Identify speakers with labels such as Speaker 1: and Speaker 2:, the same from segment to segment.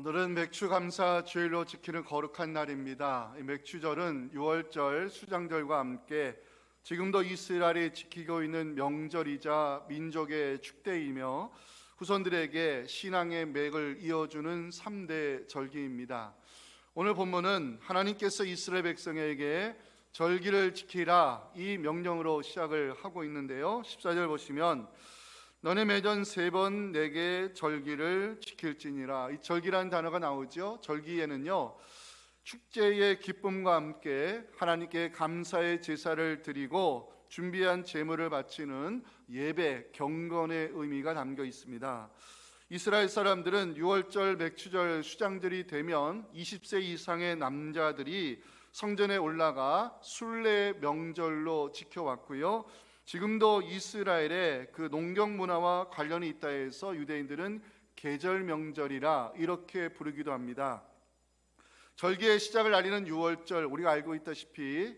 Speaker 1: 오늘은 맥추감사 주일로 지키는 거룩한 날입니다. 이 맥추절은 유월절, 수장절과 함께 지금도 이스라엘이 지키고 있는 명절이자 민족의 축대이며 후손들에게 신앙의 맥을 이어주는 3대 절기입니다. 오늘 본문은 하나님께서 이스라엘 백성에게 절기를 지키라 이 명령으로 시작을 하고 있는데요. 14절 보시면 너네 매년 3번 내게 절기를 지킬지니라. 이 절기라는 단어가 나오죠. 절기에는요, 축제의 기쁨과 함께 하나님께 감사의 제사를 드리고 준비한 제물을 바치는 예배, 경건의 의미가 담겨 있습니다. 이스라엘 사람들은 유월절, 맥추절, 수장절이 되면 20세 이상의 남자들이 성전에 올라가 순례 명절로 지켜왔고요. 지금도 이스라엘의 그 농경 문화와 관련이 있다 해서 유대인들은 계절 명절이라 이렇게 부르기도 합니다. 절기의 시작을 알리는 유월절, 우리가 알고 있다시피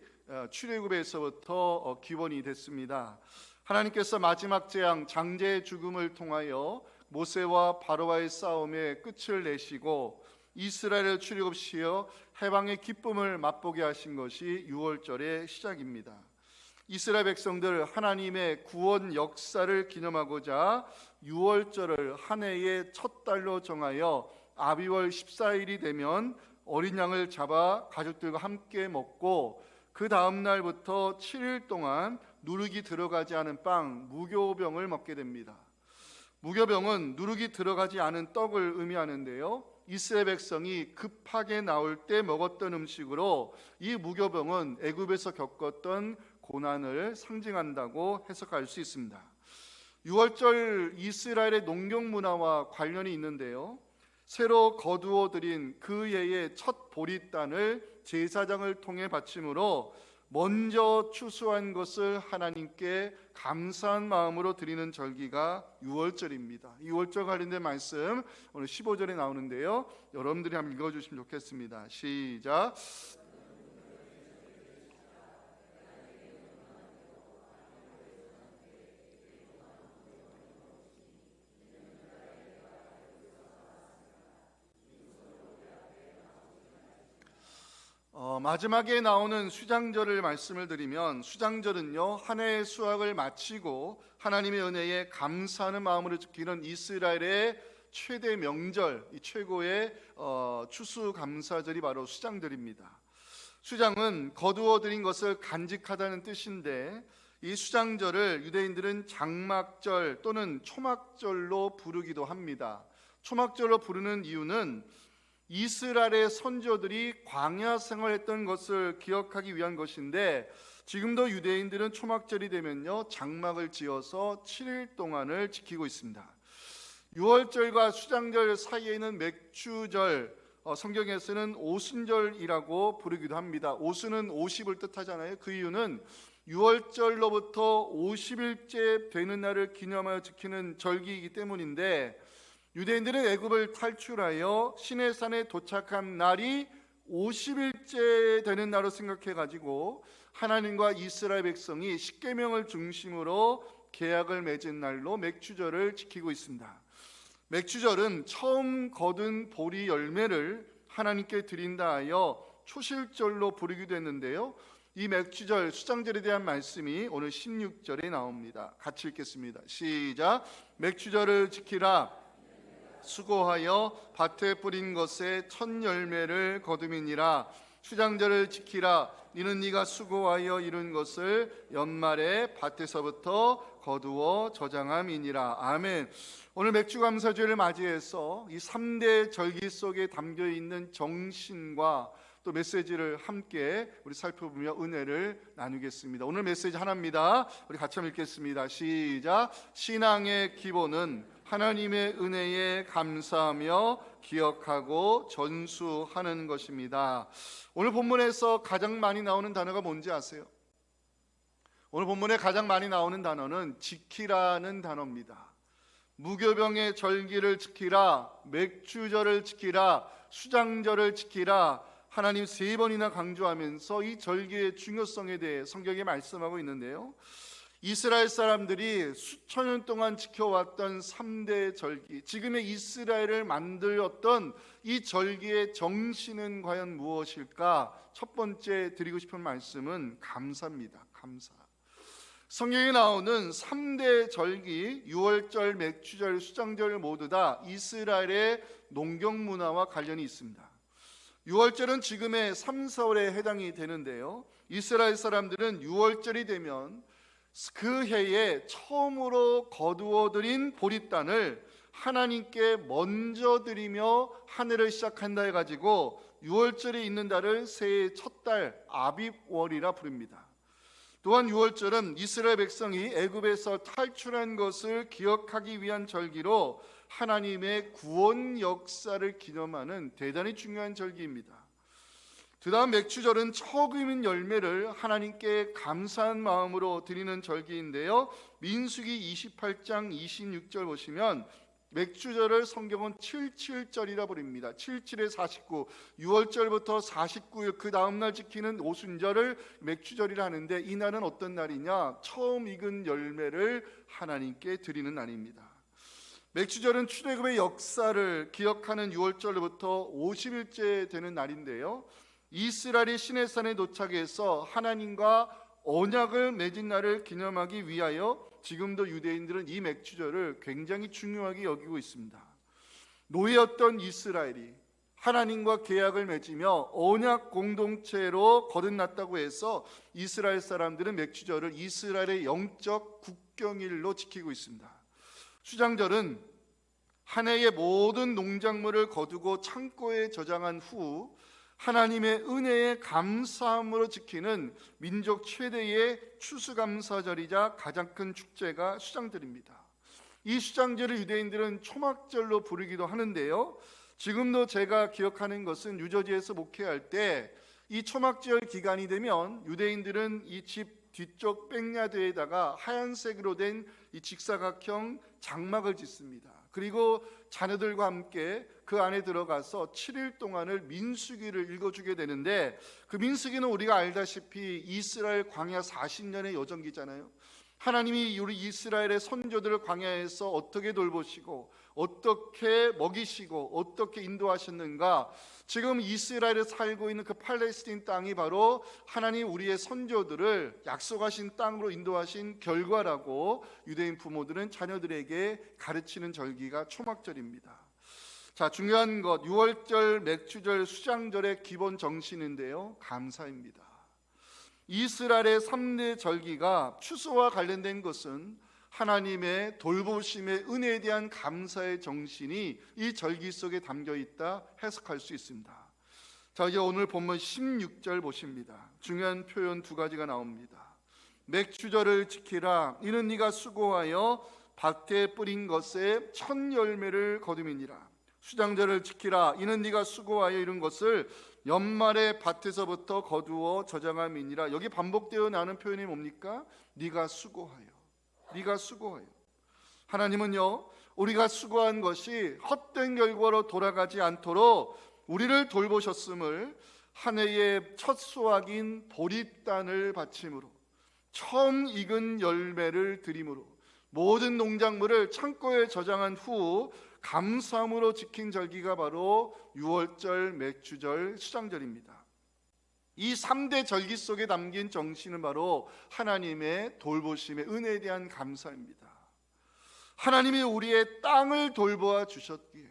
Speaker 1: 출애굽에서부터 기원이 됐습니다. 하나님께서 마지막 재앙 장제의 죽음을 통하여 모세와 바로와의 싸움에 끝을 내시고 이스라엘을 출애굽시켜 해방의 기쁨을 맛보게 하신 것이 유월절의 시작입니다. 이스라엘 백성들 하나님의 구원 역사를 기념하고자 유월절을 한 해의 첫 달로 정하여 아비월 14일이 되면 어린 양을 잡아 가족들과 함께 먹고 그 다음 날부터 7일 동안 누룩이 들어가지 않은 빵, 무교병을 먹게 됩니다. 무교병은 누룩이 들어가지 않은 떡을 의미하는데요, 이스라엘 백성이 급하게 나올 때 먹었던 음식으로 이 무교병은 애굽에서 겪었던 고난을 상징한다고 해석할 수 있습니다. 유월절 이스라엘의 농경 문화와 관련이 있는데요, 새로 거두어 들인 그 해의 첫 보리단을 제사장을 통해 바침으로 먼저 추수한 것을 하나님께 감사한 마음으로 드리는 절기가 유월절입니다. 유월절 관련된 말씀 오늘 15절에 나오는데요, 여러분들이 한번 읽어주시면 좋겠습니다. 시작. 마지막에 나오는 수장절을 말씀을 드리면, 수장절은요, 한 해의 수확을 마치고 하나님의 은혜에 감사하는 마음으로 지키는 이스라엘의 최대 명절, 이 최고의 추수감사절이 바로 수장절입니다. 수장은 거두어 들인 것을 간직하다는 뜻인데, 이 수장절을 유대인들은 장막절 또는 초막절로 부르기도 합니다. 초막절로 부르는 이유는 이스라엘의 선조들이 광야 생활했던 것을 기억하기 위한 것인데, 지금도 유대인들은 초막절이 되면요, 장막을 지어서 7일 동안을 지키고 있습니다. 유월절과 수장절 사이에는 맥추절, 성경에서는 오순절이라고 부르기도 합니다. 오순은 50을 뜻하잖아요. 그 이유는 유월절로부터 50일째 되는 날을 기념하여 지키는 절기이기 때문인데, 유대인들은 애굽을 탈출하여 시내산에 도착한 날이 50일째 되는 날로 생각해가지고 하나님과 이스라엘 백성이 십계명을 중심으로 계약을 맺은 날로 맥추절을 지키고 있습니다. 맥추절은 처음 거둔 보리 열매를 하나님께 드린다 하여 초실절로 부르기도 했는데요, 이 맥추절 수장절에 대한 말씀이 오늘 16절에 나옵니다. 같이 읽겠습니다. 시작. 맥추절을 지키라. 수고하여 밭에 뿌린 것에 첫 열매를 거둠이니라. 수장절을 지키라. 이는 네가 수고하여 이룬 것을 연말에 밭에서부터 거두어 저장함이니라. 아멘. 오늘 맥주감사주일을 맞이해서 이 3대 절기 속에 담겨있는 정신과 또 메시지를 함께 우리 살펴보며 은혜를 나누겠습니다. 오늘 메시지 하나입니다. 우리 같이 한번 읽겠습니다. 시작. 신앙의 기본은 하나님의 은혜에 감사하며 기억하고 전수하는 것입니다. 오늘 본문에서 가장 많이 나오는 단어가 뭔지 아세요? 오늘 본문에 가장 많이 나오는 단어는 지키라는 단어입니다. 무교병의 절기를 지키라, 맥추절을 지키라, 수장절을 지키라, 하나님 3번이나 강조하면서 이 절기의 중요성에 대해 성경이 말씀하고 있는데요, 이스라엘 사람들이 수천 년 동안 지켜왔던 3대 절기, 지금의 이스라엘을 만들었던 이 절기의 정신은 과연 무엇일까? 첫 번째 드리고 싶은 말씀은 감사입니다. 감사. 성경에 나오는 3대 절기, 유월절, 맥추절, 수장절 모두 다 이스라엘의 농경 문화와 관련이 있습니다. 유월절은 지금의 3, 4월에 해당이 되는데요, 이스라엘 사람들은 유월절이 되면 그 해에 처음으로 거두어들인 보리단을 하나님께 먼저 드리며 한 해를 시작한다 해가지고 유월절이 있는 달을 새해의 첫 달 아빕월이라 부릅니다. 또한 유월절은 이스라엘 백성이 애굽에서 탈출한 것을 기억하기 위한 절기로 하나님의 구원 역사를 기념하는 대단히 중요한 절기입니다. 그 다음 맥추절은 처음 익은 열매를 하나님께 감사한 마음으로 드리는 절기인데요, 민수기 28장 26절 보시면 맥추절을 성경은 77절이라 부릅니다. 77에 49, 6월절부터 49일 그 다음날 지키는 오순절을 맥추절이라 하는데, 이 날은 어떤 날이냐? 처음 익은 열매를 하나님께 드리는 날입니다. 맥추절은 출애굽의 역사를 기억하는 6월절부터 50일째 되는 날인데요, 이스라엘이 시내산에 도착해서 하나님과 언약을 맺은 날을 기념하기 위하여 지금도 유대인들은 이 맥추절을 굉장히 중요하게 여기고 있습니다. 노예였던 이스라엘이 하나님과 계약을 맺으며 언약 공동체로 거듭났다고 해서 이스라엘 사람들은 맥추절을 이스라엘의 영적 국경일로 지키고 있습니다. 수장절은 한 해의 모든 농작물을 거두고 창고에 저장한 후 하나님의 은혜에 감사함으로 지키는 민족 최대의 추수감사절이자 가장 큰 축제가 수장절입니다. 이 수장절을 유대인들은 초막절로 부르기도 하는데요, 지금도 제가 기억하는 것은 유저지에서 목회할 때 이 초막절 기간이 되면 유대인들은 이 집 뒤쪽 백야드에다가 하얀색으로 된 이 직사각형 장막을 짓습니다. 그리고 자녀들과 함께 그 안에 들어가서 7일 동안을 민수기를 읽어주게 되는데, 그 민수기는 우리가 알다시피 이스라엘 광야 40년의 여정기잖아요. 하나님이 우리 이스라엘의 선조들을 광야에서 어떻게 돌보시고 어떻게 먹이시고 어떻게 인도하셨는가, 지금 이스라엘에 살고 있는 그 팔레스틴 땅이 바로 하나님 우리의 선조들을 약속하신 땅으로 인도하신 결과라고 유대인 부모들은 자녀들에게 가르치는 절기가 초막절입니다. 자, 중요한 것, 유월절, 맥추절, 수장절의 기본 정신인데요, 감사입니다. 이스라엘의 3대 절기가 추수와 관련된 것은 하나님의 돌보심의 은혜에 대한 감사의 정신이 이 절기 속에 담겨 있다 해석할 수 있습니다. 자, 이제 오늘 본문 16절 보십니다. 중요한 표현 두 가지가 나옵니다. 맥추절을 지키라, 이는 네가 수고하여 밭에 뿌린 것에 첫 열매를 거둠이니라. 수장절을 지키라, 이는 네가 수고하여 이룬 것을 연말에 밭에서부터 거두어 저장함이니라. 여기 반복되어 나는 표현이 뭡니까? 네가 수고하여, 네가 수고하여. 하나님은요, 우리가 수고한 것이 헛된 결과로 돌아가지 않도록 우리를 돌보셨음을 한 해의 첫 수확인 보리단을 바침으로, 처음 익은 열매를 드림으로, 모든 농작물을 창고에 저장한 후 감사함으로 지킨 절기가 바로 유월절, 맥추절, 수장절입니다. 이 3대 절기 속에 담긴 정신은 바로 하나님의 돌보심의 은혜에 대한 감사입니다. 하나님이 우리의 땅을 돌보아 주셨기에,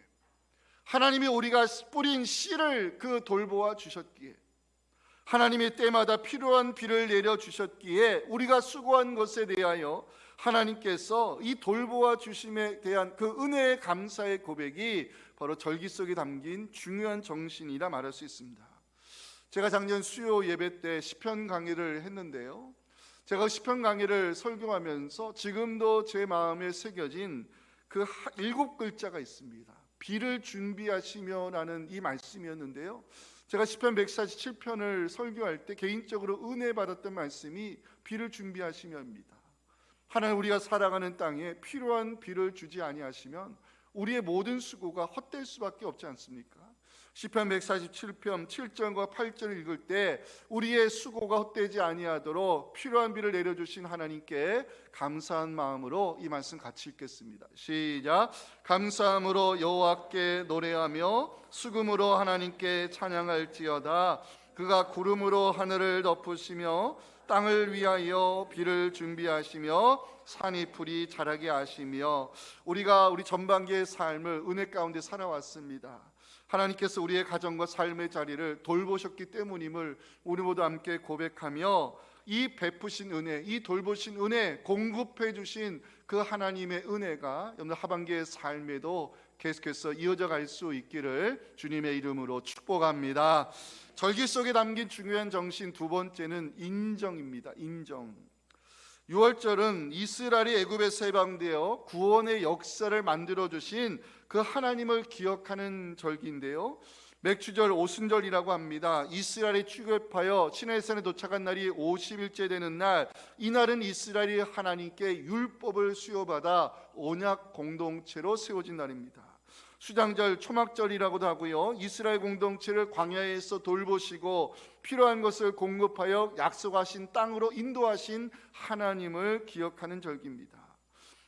Speaker 1: 하나님이 우리가 뿌린 씨를 그 돌보아 주셨기에, 하나님이 때마다 필요한 비를 내려 주셨기에 우리가 수고한 것에 대하여 하나님께서 이 돌보아 주심에 대한 그 은혜의 감사의 고백이 바로 절기 속에 담긴 중요한 정신이라 말할 수 있습니다. 제가 작년 수요 예배 때 시편 강의를 했는데요, 제가 시편 강의를 설교하면서 지금도 제 마음에 새겨진 그 7글자가 있습니다. 비를 준비하시며 라는 이 말씀이었는데요, 제가 시편 147편을 설교할 때 개인적으로 은혜 받았던 말씀이 비를 준비하시며입니다. 하나님, 우리가 살아가는 땅에 필요한 비를 주지 아니하시면 우리의 모든 수고가 헛될 수밖에 없지 않습니까? 시편 147편 7절과 8절을 읽을 때 우리의 수고가 헛되지 아니하도록 필요한 비를 내려주신 하나님께 감사한 마음으로 이 말씀 같이 읽겠습니다. 시작. 감사함으로 여호와께 노래하며 수금으로 하나님께 찬양할지어다. 그가 구름으로 하늘을 덮으시며 땅을 위하여 비를 준비하시며 산이 풀이 자라게 하시며. 우리가 우리 전반기의 삶을 은혜 가운데 살아왔습니다. 하나님께서 우리의 가정과 삶의 자리를 돌보셨기 때문임을 우리 모두 함께 고백하며, 이 베푸신 은혜, 이 돌보신 은혜, 공급해 주신 그 하나님의 은혜가 여러분 하반기의 삶에도 계속해서 이어져 갈 수 있기를 주님의 이름으로 축복합니다. 절기 속에 담긴 중요한 정신 두 번째는 인정입니다. 인정. 6월절은 이스라엘이 애굽에서 해방되어 구원의 역사를 만들어 주신 그 하나님을 기억하는 절기인데요, 맥추절 오순절이라고 합니다. 이스라엘이 출애굽하여 시내산에 도착한 날이 50일째 되는 날, 이날은 이스라엘이 하나님께 율법을 수여받아 언약 공동체로 세워진 날입니다. 수장절, 초막절이라고도 하고요, 이스라엘 공동체를 광야에서 돌보시고 필요한 것을 공급하여 약속하신 땅으로 인도하신 하나님을 기억하는 절기입니다.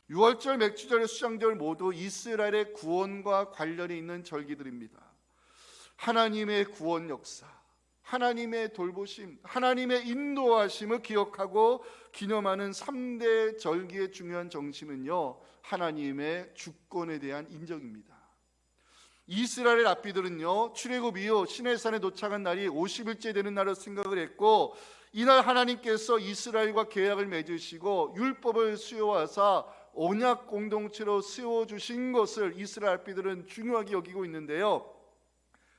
Speaker 1: 6월절, 맥추절, 수장절 모두 이스라엘의 구원과 관련이 있는 절기들입니다. 하나님의 구원 역사, 하나님의 돌보심, 하나님의 인도하심을 기억하고 기념하는 3대 절기의 중요한 정신은요, 하나님의 주권에 대한 인정입니다. 이스라엘 랍비들은요, 출애굽 이후 시내산에 도착한 날이 50일째 되는 날로 생각을 했고, 이날 하나님께서 이스라엘과 계약을 맺으시고 율법을 수여하사 언약 공동체로 세워주신 것을 이스라엘 랍비들은 중요하게 여기고 있는데요,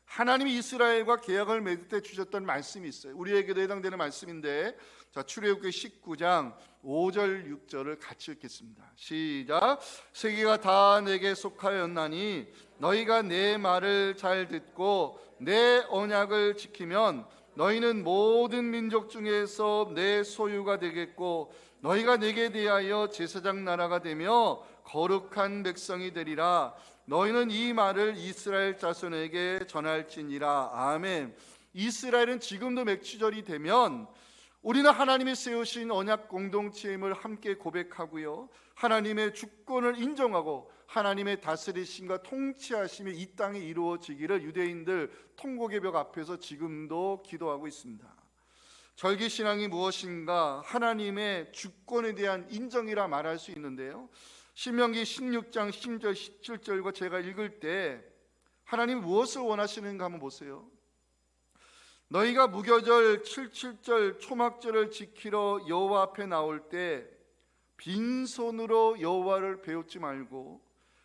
Speaker 1: 하나님이 이스라엘과 계약을 맺을 때 주셨던 말씀이 있어요. 우리에게도 해당되는 말씀인데, 자, 출애굽기 19장 5절 6절을 같이 읽겠습니다. 시작. 세계가 다 내게 속하였나니 너희가 내 말을 잘 듣고 내 언약을 지키면 너희는 모든 민족 중에서 내 소유가 되겠고 너희가 내게 대하여 제사장 나라가 되며 거룩한 백성이 되리라. 너희는 이 말을 이스라엘 자손에게 전할지니라. 아멘. 이스라엘은 지금도 맥추절이 되면 우리는 하나님이 세우신 언약 공동체임을 함께 고백하고요, 하나님의 주권을 인정하고 하나님의 다스리심과 통치하심이 이 땅에 이루어지기를 유대인들 통곡의 벽 앞에서 지금도 기도하고 있습니다. 절기신앙이 무엇인가? 하나님의 주권에 대한 인정이라 말할 수 있는데요, 신명기 16장 10절 17절과 제가 읽을 때 하나님 무엇을 원하시는가 한번 보세요. 너희가 무교절 77절 초막절을 지키러 여호와 앞에 나올 때 빈손으로 여호와를 배우지 말고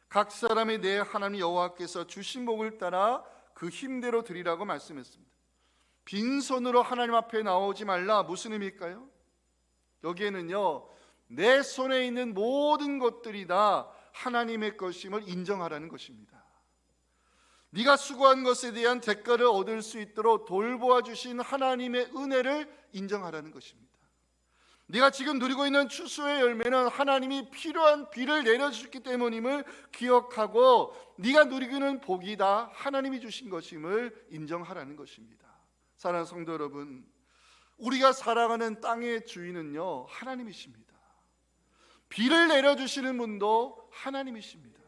Speaker 1: 각 사람이 내 하나님 여호와께서 주신 복을 따라 그 힘대로 드리라고 말씀했습니다. 빈손으로 하나님 앞에 나오지 말라. 무슨 의미일까요? 여기에는요, 내 손에 있는 모든 것들이 다 하나님의 것임을 인정하라는 것입니다. 네가 수고한 것에 대한 대가를 얻을 수 있도록 돌보아 주신 하나님의 은혜를 인정하라는 것입니다. 네가 지금 누리고 있는 추수의 열매는 하나님이 필요한 비를 내려주셨기 때문임을 기억하고 네가 누리고 있는 복이 다 하나님이 주신 것임을 인정하라는 것입니다. 사랑하는 성도 여러분, 우리가 살아가는 땅의 주인은요, 하나님이십니다. 비를 내려주시는 분도 하나님이십니다.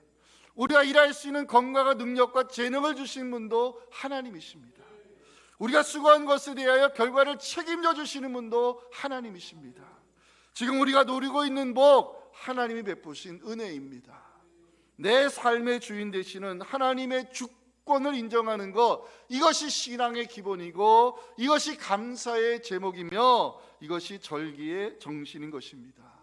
Speaker 1: 우리가 일할 수 있는 건강과 능력과 재능을 주신 분도 하나님이십니다. 우리가 수고한 것에 대하여 결과를 책임져 주시는 분도 하나님이십니다. 지금 우리가 누리고 있는 복, 하나님이 베푸신 은혜입니다. 내 삶의 주인 되시는 하나님의 주권을 인정하는 것, 이것이 신앙의 기본이고 이것이 감사의 제목이며 이것이 절기의 정신인 것입니다.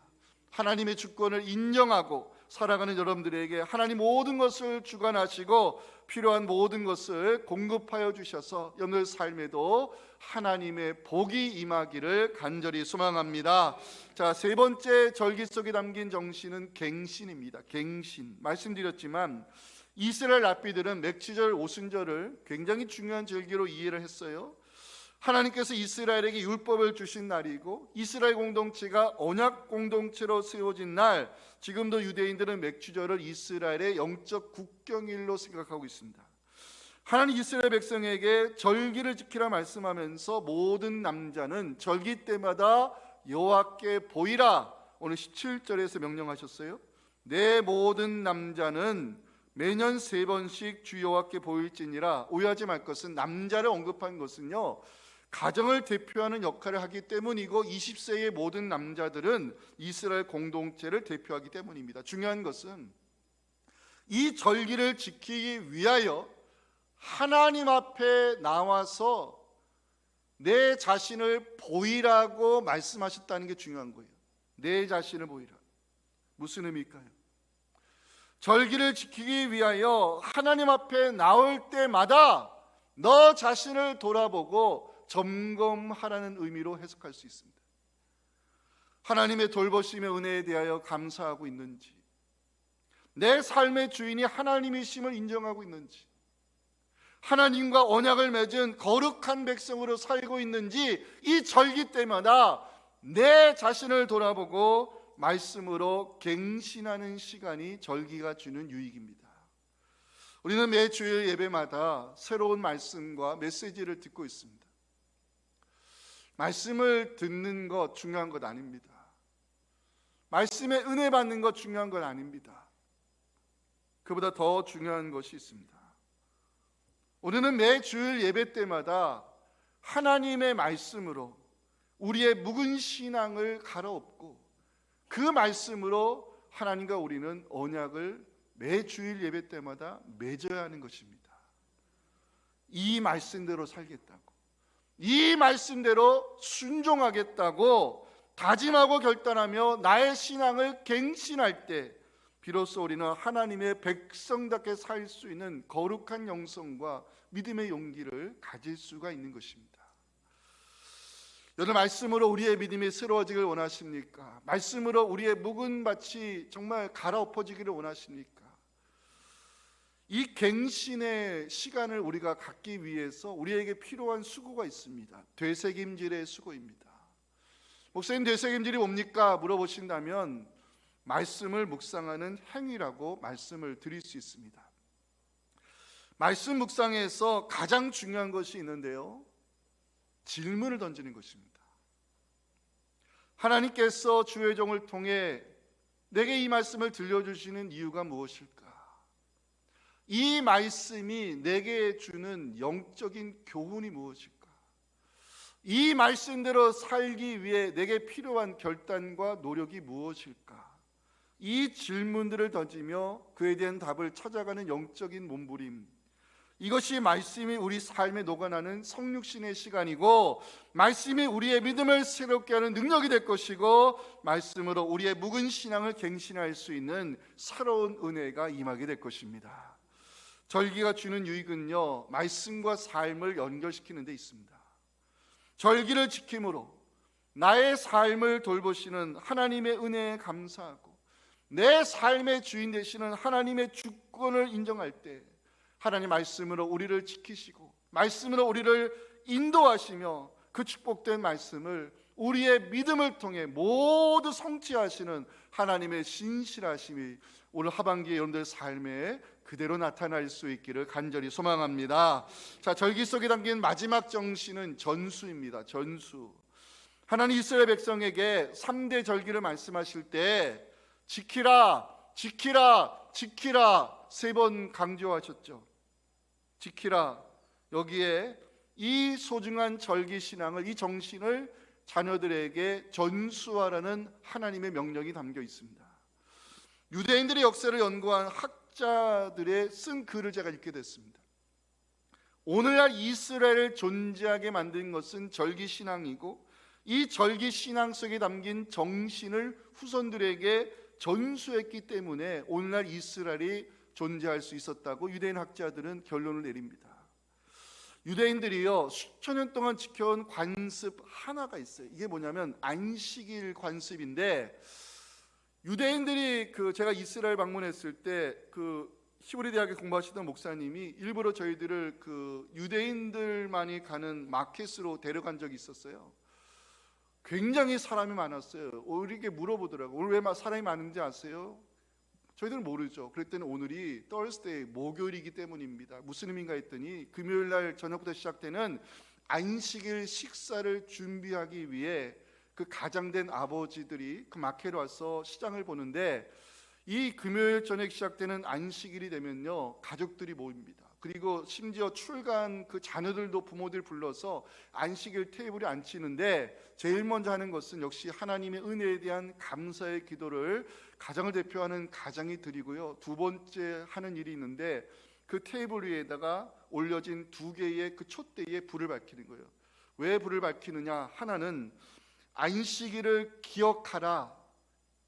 Speaker 1: 하나님의 주권을 인정하고 살아가는 여러분들에게 하나님 모든 것을 주관하시고 필요한 모든 것을 공급하여 주셔서 여러분들 삶에도 하나님의 복이 임하기를 간절히 소망합니다. 자, 세 번째 절기 속에 담긴 정신은 갱신입니다. 갱신. 말씀드렸지만 이스라엘 랍비들은 맥추절 오순절을 굉장히 중요한 절기로 이해를 했어요. 하나님께서 이스라엘에게 율법을 주신 날이고 이스라엘 공동체가 언약 공동체로 세워진 날, 지금도 유대인들은 맥추절을 이스라엘의 영적 국경일로 생각하고 있습니다. 하나님 이스라엘 백성에게 절기를 지키라 말씀하면서 모든 남자는 절기 때마다 여호와께 보이라 오늘 17절에서 명령하셨어요. 내 모든 남자는 매년 3번씩 주 여호와께 보일지니라. 오해하지 말 것은 남자를 언급한 것은요, 가정을 대표하는 역할을 하기 때문이고 20세의 모든 남자들은 이스라엘 공동체를 대표하기 때문입니다. 중요한 것은 이 절기를 지키기 위하여 하나님 앞에 나와서 내 자신을 보이라고 말씀하셨다는 게 중요한 거예요. 내 자신을 보이라. 무슨 의미일까요? 절기를 지키기 위하여 하나님 앞에 나올 때마다 너 자신을 돌아보고 점검하라는 의미로 해석할 수 있습니다. 하나님의 돌보심의 은혜에 대하여 감사하고 있는지, 내 삶의 주인이 하나님이심을 인정하고 있는지, 하나님과 언약을 맺은 거룩한 백성으로 살고 있는지, 이 절기 때마다 내 자신을 돌아보고 말씀으로 갱신하는 시간이 절기가 주는 유익입니다. 우리는 매 주일 예배마다 새로운 말씀과 메시지를 듣고 있습니다. 말씀을 듣는 것 중요한 것 아닙니다. 말씀에 은혜 받는 것 중요한 건 아닙니다. 그보다 더 중요한 것이 있습니다. 우리는 매 주일 예배 때마다 하나님의 말씀으로 우리의 묵은 신앙을 갈아엎고 그 말씀으로 하나님과 우리는 언약을 매 주일 예배 때마다 맺어야 하는 것입니다. 이 말씀대로 살겠다고, 이 말씀대로 순종하겠다고 다짐하고 결단하며 나의 신앙을 갱신할 때 비로소 우리는 하나님의 백성답게 살 수 있는 거룩한 영성과 믿음의 용기를 가질 수가 있는 것입니다. 여러분, 말씀으로 우리의 믿음이 새로워지길 원하십니까? 말씀으로 우리의 묵은 밭이 정말 갈아엎어지기를 원하십니까? 이 갱신의 시간을 우리가 갖기 위해서 우리에게 필요한 수고가 있습니다. 되새김질의 수고입니다. 목사님, 되새김질이 뭡니까? 물어보신다면 말씀을 묵상하는 행위라고 말씀을 드릴 수 있습니다. 말씀 묵상에서 가장 중요한 것이 있는데요, 질문을 던지는 것입니다. 하나님께서 주의 종을 통해 내게 이 말씀을 들려주시는 이유가 무엇일까? 이 말씀이 내게 주는 영적인 교훈이 무엇일까? 이 말씀대로 살기 위해 내게 필요한 결단과 노력이 무엇일까? 이 질문들을 던지며 그에 대한 답을 찾아가는 영적인 몸부림, 이것이 말씀이 우리 삶에 녹아나는 성육신의 시간이고, 말씀이 우리의 믿음을 새롭게 하는 능력이 될 것이고, 말씀으로 우리의 묵은 신앙을 갱신할 수 있는 새로운 은혜가 임하게 될 것입니다. 절기가 주는 유익은요, 말씀과 삶을 연결시키는 데 있습니다. 절기를 지킴으로 나의 삶을 돌보시는 하나님의 은혜에 감사하고 내 삶의 주인 되시는 하나님의 주권을 인정할 때 하나님 말씀으로 우리를 지키시고 말씀으로 우리를 인도하시며 그 축복된 말씀을 우리의 믿음을 통해 모두 성취하시는 하나님의 신실하심이 오늘 하반기에 여러분들 삶에 그대로 나타날 수 있기를 간절히 소망합니다. 자, 절기 속에 담긴 마지막 정신은 전수입니다. 전수. 하나님 이스라엘 백성에게 3대 절기를 말씀하실 때 지키라, 지키라, 지키라 3번 강조하셨죠. 지키라, 여기에 이 소중한 절기 신앙을, 이 정신을 자녀들에게 전수하라는 하나님의 명령이 담겨 있습니다. 유대인들의 역사를 연구한 학자들의 쓴 글을 제가 읽게 됐습니다. 오늘날 이스라엘을 존재하게 만든 것은 절기 신앙이고, 이 절기 신앙 속에 담긴 정신을 후손들에게 전수했기 때문에 오늘날 이스라엘이 존재할 수 있었다고 유대인 학자들은 결론을 내립니다. 유대인들이요, 수천 년 동안 지켜온 관습 하나가 있어요. 이게 뭐냐면 안식일 관습인데, 유대인들이 제가 이스라엘 방문했을 때 히브리 대학에 공부하시던 목사님이 일부러 저희들을 유대인들만이 가는 마켓으로 데려간 적이 있었어요. 굉장히 사람이 많았어요. 우리에게 물어보더라고요. 오늘 왜 사람이 많은지 아세요? 저희들은 모르죠. 그랬더니 오늘이 Thursday, 목요일이기 때문입니다. 무슨 의미인가 했더니 금요일 날 저녁부터 시작되는 안식일 식사를 준비하기 위해 그 가장된 아버지들이 그 마켓에 와서 시장을 보는데, 이 금요일 저녁 시작되는 안식일이 되면요, 가족들이 모입니다. 그리고 심지어 출가한 그 자녀들도 부모들 불러서 안식일 테이블에 앉히는데, 제일 먼저 하는 것은 역시 하나님의 은혜에 대한 감사의 기도를 가정을 대표하는 가장이 드리고요, 두 번째 하는 일이 있는데, 그 테이블 위에다가 올려진 2개의 그 촛대에 불을 밝히는 거예요. 왜 불을 밝히느냐? 하나는 안식일을 기억하라,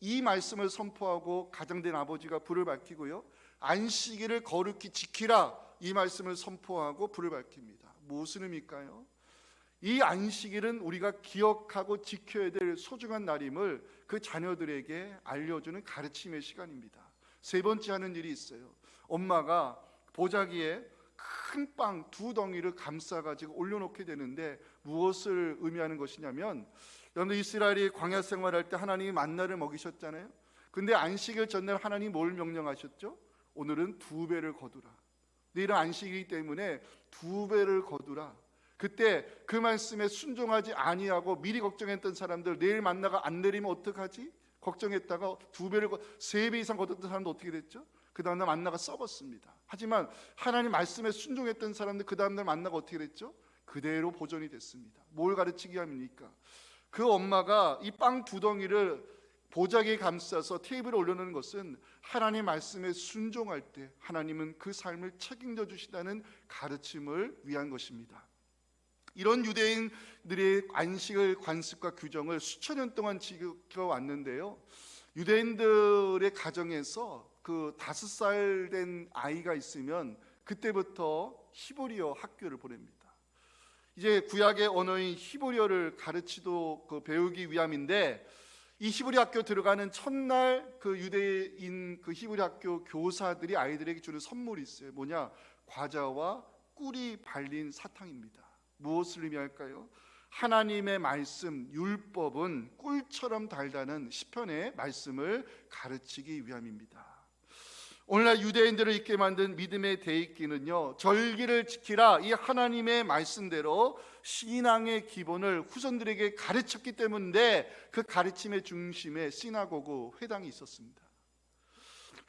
Speaker 1: 이 말씀을 선포하고 가장된 아버지가 불을 밝히고요, 안식일을 거룩히 지키라, 이 말씀을 선포하고 불을 밝힙니다. 무슨 의미일까요? 이 안식일은 우리가 기억하고 지켜야 될 소중한 날임을 그 자녀들에게 알려주는 가르침의 시간입니다. 세 번째 하는 일이 있어요. 엄마가 보자기에 큰 빵 2덩이를 감싸가지고 올려놓게 되는데, 무엇을 의미하는 것이냐면, 여러분들 이스라엘이 광야 생활할 때 하나님이 만나를 먹이셨잖아요. 근데 안식일 전날 하나님이 뭘 명령하셨죠? 오늘은 2배를 거두라. 내일은 안식이기 때문에 2배를 거두라. 그때 그 말씀에 순종하지 아니하고 미리 걱정했던 사람들, 내일 만나가 안 내리면 어떡하지? 걱정했다가 3배 이상 거뒀던 사람도 어떻게 됐죠? 그 다음날 만나가 썩었습니다. 하지만 하나님 말씀에 순종했던 사람들, 그 다음날 만나가 어떻게 됐죠? 그대로 보존이 됐습니다. 뭘 가르치기 위함입니까? 그 엄마가 이 빵 2덩이를 보자기에 감싸서 테이블에 올려놓는 것은 하나님 말씀에 순종할 때 하나님은 그 삶을 책임져 주시다는 가르침을 위한 것입니다. 이런 유대인들의 안식을 관습과 규정을 수천 년 동안 지켜왔는데요, 유대인들의 가정에서 그 5살 된 아이가 있으면 그때부터 히브리어 학교를 보냅니다. 이제 구약의 언어인 히브리어를 가르치도 배우기 위함인데, 이 히브리 학교 들어가는 첫날 그 유대인 그 히브리 학교 교사들이 아이들에게 주는 선물이 있어요. 뭐냐? 과자와 꿀이 발린 사탕입니다. 무엇을 의미할까요? 하나님의 말씀, 율법은 꿀처럼 달다는 시편의 말씀을 가르치기 위함입니다. 오늘날 유대인들을 있게 만든 믿음의 대익기는요, 절기를 지키라, 이 하나님의 말씀대로 신앙의 기본을 후손들에게 가르쳤기 때문인데, 그 가르침의 중심에 시나고그, 회당이 있었습니다.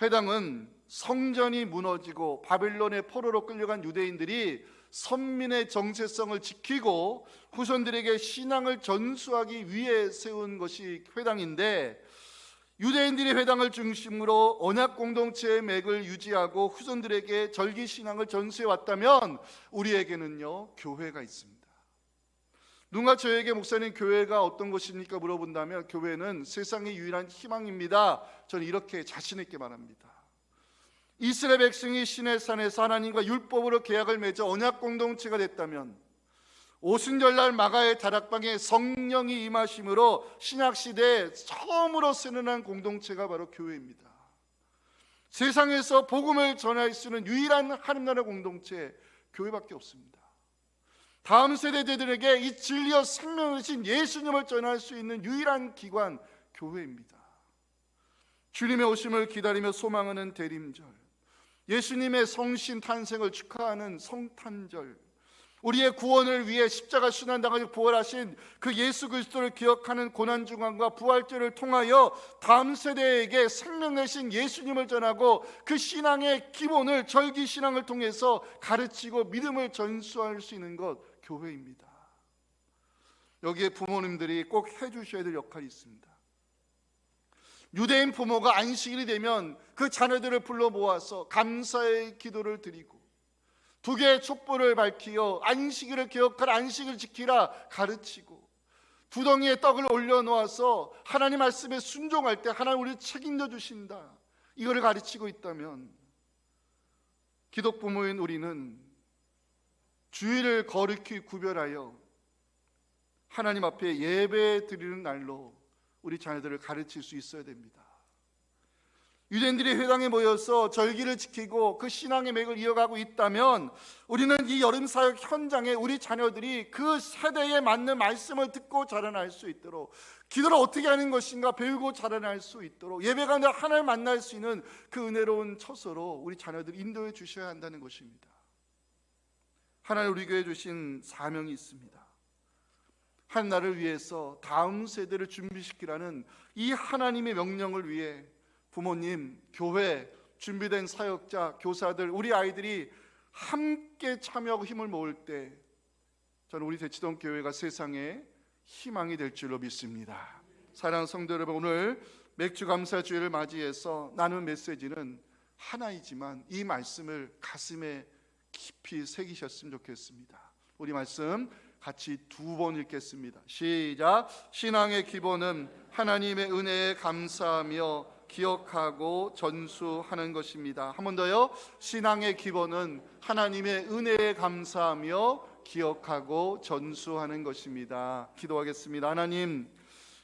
Speaker 1: 회당은 성전이 무너지고 바벨론의 포로로 끌려간 유대인들이 선민의 정체성을 지키고 후손들에게 신앙을 전수하기 위해 세운 것이 회당인데, 유대인들이 회당을 중심으로 언약 공동체의 맥을 유지하고 후손들에게 절기 신앙을 전수해 왔다면, 우리에게는요, 교회가 있습니다. 누가 저에게 목사님 교회가 어떤 것입니까? 물어본다면, 교회는 세상의 유일한 희망입니다. 저는 이렇게 자신 있게 말합니다. 이스라엘 백성이 시내산에서 하나님과 율법으로 계약을 맺어 언약 공동체가 됐다면, 오순절날 마가의 다락방에 성령이 임하심으로 신약시대에 처음으로 세련한 공동체가 바로 교회입니다. 세상에서 복음을 전할 수 있는 유일한 하나님 나라 공동체, 교회밖에 없습니다. 다음 세대들에게 이 진리와 생명이신 예수님을 전할 수 있는 유일한 기관, 교회입니다. 주님의 오심을 기다리며 소망하는 대림절, 예수님의 성신 탄생을 축하하는 성탄절, 우리의 구원을 위해 십자가 순환당하여 부활하신 그 예수 그리스도를 기억하는 고난중앙과 부활절을 통하여 다음 세대에게 생명 내신 예수님을 전하고 그 신앙의 기본을 절기 신앙을 통해서 가르치고 믿음을 전수할 수 있는 것, 교회입니다. 여기에 부모님들이 꼭 해주셔야 될 역할이 있습니다. 유대인 부모가 안식일이 되면 그 자녀들을 불러 모아서 감사의 기도를 드리고 2개의 촛불을 밝히어 안식일을 기억하라, 안식을 지키라 가르치고, 2덩이의 떡을 올려놓아서 하나님 말씀에 순종할 때 하나님 우리를 책임져 주신다, 이거를 가르치고 있다면, 기독 부모인 우리는 주일을 거룩히 구별하여 하나님 앞에 예배 드리는 날로 우리 자녀들을 가르칠 수 있어야 됩니다. 유대인들이 회당에 모여서 절기를 지키고 그 신앙의 맥을 이어가고 있다면 우리는 이 여름 사역 현장에 우리 자녀들이 그 세대에 맞는 말씀을 듣고 자라날 수 있도록, 기도를 어떻게 하는 것인가 배우고 자라날 수 있도록, 예배가 아니라 하나님을 만날 수 있는 그 은혜로운 처소로 우리 자녀들 인도해 주셔야 한다는 것입니다. 하나님 우리 교회에 주신 사명이 있습니다. 한 나라를 위해서 다음 세대를 준비시키라는 이 하나님의 명령을 위해 부모님, 교회, 준비된 사역자, 교사들, 우리 아이들이 함께 참여하고 힘을 모을 때 저는 우리 대치동 교회가 세상에 희망이 될 줄로 믿습니다. 사랑하는 성도 여러분, 오늘 맥주 감사 주일을 맞이해서 나눈 메시지는 하나이지만 이 말씀을 가슴에 깊이 새기셨으면 좋겠습니다. 우리 말씀 같이 두 번 읽겠습니다. 시작. 신앙의 기본은 하나님의 은혜에 감사하며 기억하고 전수하는 것입니다. 한 번 더요. 신앙의 기본은 하나님의 은혜에 감사하며 기억하고 전수하는 것입니다. 기도하겠습니다. 하나님,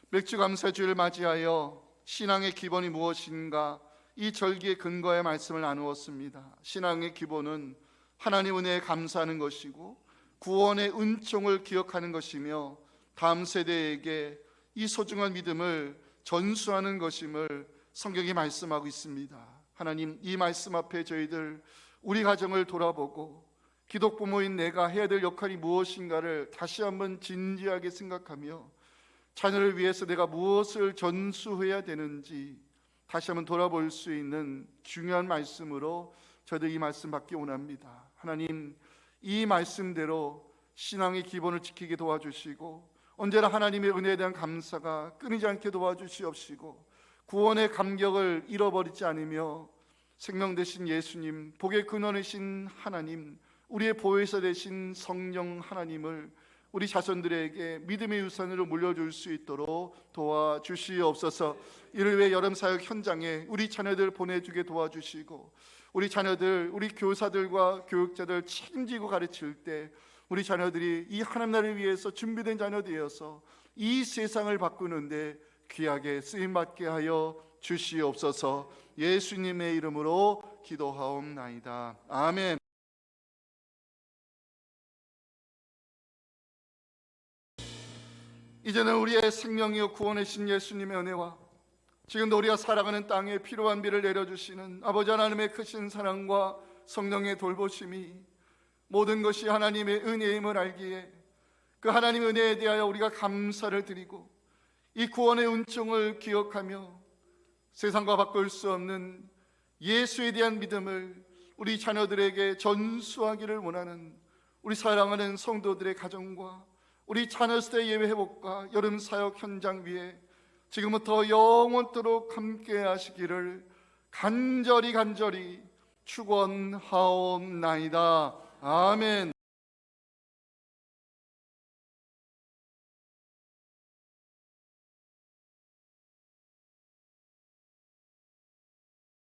Speaker 1: 맥주 감사 주일을 맞이하여 신앙의 기본이 무엇인가 이 절기의 근거의 말씀을 나누었습니다. 신앙의 기본은 하나님 은혜에 감사하는 것이고 구원의 은총을 기억하는 것이며 다음 세대에게 이 소중한 믿음을 전수하는 것임을 성경이 말씀하고 있습니다. 하나님, 이 말씀 앞에 저희들 우리 가정을 돌아보고 기독 부모인 내가 해야 될 역할이 무엇인가를 다시 한번 진지하게 생각하며 자녀를 위해서 내가 무엇을 전수해야 되는지 다시 한번 돌아볼 수 있는 중요한 말씀으로 저희들 이 말씀 받기 원합니다. 하나님, 이 말씀대로 신앙의 기본을 지키게 도와주시고 언제나 하나님의 은혜에 대한 감사가 끊이지 않게 도와주시옵시고 구원의 감격을 잃어버리지 않으며 생명 되신 예수님, 복의 근원이신 하나님, 우리의 보혜사 되신 성령 하나님을 우리 자손들에게 믿음의 유산으로 물려줄 수 있도록 도와주시옵소서. 이를 위해 여름 사역 현장에 우리 자녀들 보내주게 도와주시고 우리 자녀들, 우리 교사들과 교육자들 책임지고 가르칠 때 우리 자녀들이 이 하나님 나라를 위해서 준비된 자녀되어서 이 세상을 바꾸는데 귀하게 쓰임받게 하여 주시옵소서. 예수님의 이름으로 기도하옵나이다. 아멘. 이제는 우리의 생명이요 구원이신 예수님의 은혜와 지금도 우리가 살아가는 땅에 필요한 비를 내려주시는 아버지 하나님의 크신 사랑과 성령의 돌보심이 모든 것이 하나님의 은혜임을 알기에 그 하나님의 은혜에 대하여 우리가 감사를 드리고 이 구원의 은총을 기억하며 세상과 바꿀 수 없는 예수에 대한 믿음을 우리 자녀들에게 전수하기를 원하는 우리 사랑하는 성도들의 가정과 우리 자녀 세대 예배 회복과 여름 사역 현장 위에 지금부터 영원토록 함께 하시기를 간절히 축원하옵나이다. 아멘.